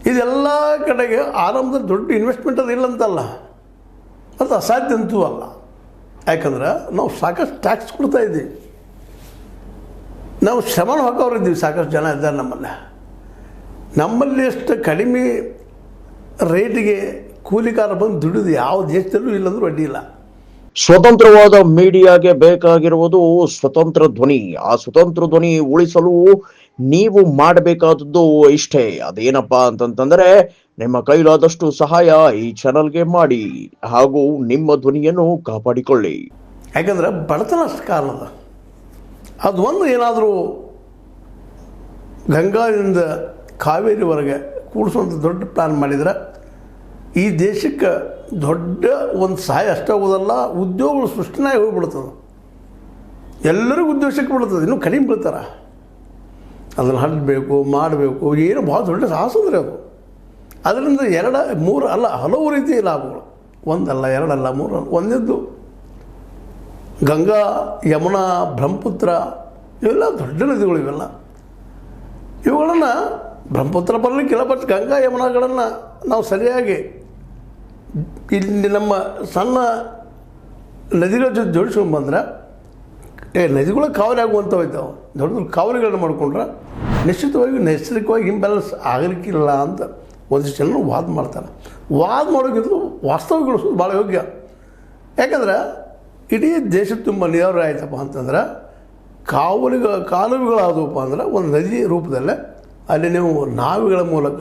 ಇದೆಲ್ಲ ಕಡೆಗೆ ಆರಂಭದಲ್ಲಿ ದೊಡ್ಡ ಇನ್ವೆಸ್ಟ್ಮೆಂಟ್ ಅದು ಇಲ್ಲಂತಲ್ಲ, ಅದು ಅಸಾಧ್ಯ ಅಂತೂ ಅಲ್ಲ. ಯಾಕಂದ್ರೆ ನಾವು ಸಾಕಷ್ಟು ಟ್ಯಾಕ್ಸ್ ಕೊಡ್ತಾ ಇದ್ದೀವಿ, ನಾವು ಶ್ರಮನ ಹಾಕೋರಿದ್ದೀವಿ, ಸಾಕಷ್ಟು ಜನ ಇದ್ದಾರೆ ನಮ್ಮಲ್ಲಿ ಎಷ್ಟು ಕಡಿಮೆ ರೇಟಿಗೆ ಕೂಲಿಕಾರ ಬಂದು ದುಡಿದು ಯಾವ ದೇಶದಲ್ಲೂ ಇಲ್ಲಂದ್ರೂ ಅಡ್ಡಿ ಇಲ್ಲ. ಸ್ವತಂತ್ರವಾದ ಮೀಡಿಯಾಗೆ ಬೇಕಾಗಿರುವುದು ಸ್ವತಂತ್ರ ಧ್ವನಿ. ಆ ಸ್ವತಂತ್ರ ಧ್ವನಿ ಉಳಿಸಲು ನೀವು ಮಾಡಬೇಕಾದದ್ದು ಇಷ್ಟೇ. ಅದೇನಪ್ಪಾ ಅಂತಂತಂದ್ರೆ ನಿಮ್ಮ ಕೈಲಾದಷ್ಟು ಸಹಾಯ ಈ ಚಾನಲ್ಗೆ ಮಾಡಿ ಹಾಗೂ ನಿಮ್ಮ ಧ್ವನಿಯನ್ನು ಕಾಪಾಡಿಕೊಳ್ಳಿ. ಯಾಕಂದ್ರೆ ಬಡತನ ಅಷ್ಟು ಕಾರಣದ. ಅದು ಒಂದು ಏನಾದರೂ ಗಂಗಾದಿಂದ ಕಾವೇರಿವರೆಗೆ ಕೂಡಿಸುವಂಥ ದೊಡ್ಡ ಪ್ಲ್ಯಾನ್ ಮಾಡಿದ್ರೆ ಈ ದೇಶಕ್ಕೆ ದೊಡ್ಡ ಒಂದು ಸಹಾಯ ಅಷ್ಟೇ ಆಗೋದಲ್ಲ, ಉದ್ಯೋಗಗಳು ಸೃಷ್ಟಿನೇ ಹೋಗಿಬಿಡ್ತದೆ. ಎಲ್ಲರಿಗೂ ಉದ್ಯೋಗ ಸಿಕ್ಕಿಬಿಡ್ತದೆ, ಇನ್ನೂ ಕಡಿಮೆ ಬೀಳ್ತಾರೆ. ಅದನ್ನು ಹಡ್ಬೇಕು, ಮಾಡಬೇಕು, ಏನು ಭಾಳ ದೊಡ್ಡ ಸಾಹಸ ಅಂದರೆ ಅದು. ಅದರಿಂದ 2, 3 ಅಲ್ಲ, ಹಲವು ರೀತಿಯ ಲಾಭಗಳು, ಒಂದಲ್ಲ, 2 ಅಲ್ಲ, 3 ಅಲ್ಲ. ಒಂದದ್ದು ಗಂಗಾ, ಯಮುನಾ, ಬ್ರಹ್ಮಪುತ್ರ ಇವೆಲ್ಲ ದೊಡ್ಡ ನದಿಗಳು. ಇವುಗಳನ್ನು ಬ್ರಹ್ಮಪುತ್ರ ಬರಲಿಕ್ಕಿಲ್ಲ, ಬಟ್ ಗಂಗಾ ಯಮುನಾಗಳನ್ನು ನಾವು ಸರಿಯಾಗಿ ಇಲ್ಲಿ ನಮ್ಮ ಸಣ್ಣ ನದಿಗಳ ಜೊತೆ ಜೋಡಿಸ್ಕೊಂಡು ಬಂದ್ರೆ ನದಿಗಳು ಕಾವಲಿ ಆಗುವಂಥವು ಇದ್ದಾವೆ. ದೊಡ್ಡ ದೊಡ್ಡ ಕಾವಲಿಗಳನ್ನು ಮಾಡಿಕೊಂಡ್ರೆ ನಿಶ್ಚಿತವಾಗಿ ನೈಸರ್ಗಿಕವಾಗಿ ಇಂಬ್ಯಾಲೆನ್ಸ್ ಆಗಲಿಕ್ಕಿಲ್ಲ ಅಂತ ಒಂದಿಷ್ಟು ಜನ ವಾದ ಮಾಡ್ತಾರೆ. ವಾದ ಮಾಡೋಕ್ಕಿಂತ ವಾಸ್ತವಗೊಳಿಸೋದು ಭಾಳ ಯೋಗ್ಯ. ಯಾಕಂದ್ರೆ ಇಡೀ ದೇಶ ತುಂಬ ನೀರಾವರಿ ಆಯ್ತಪ್ಪ ಅಂತಂದ್ರೆ ಕಾಲುವೆಗಳಾದವಪ್ಪ ಅಂದ್ರೆ ಒಂದು ನದಿ ರೂಪದಲ್ಲೇ ಅಲ್ಲಿ ನೀವು ನಾವಿಗಳ ಮೂಲಕ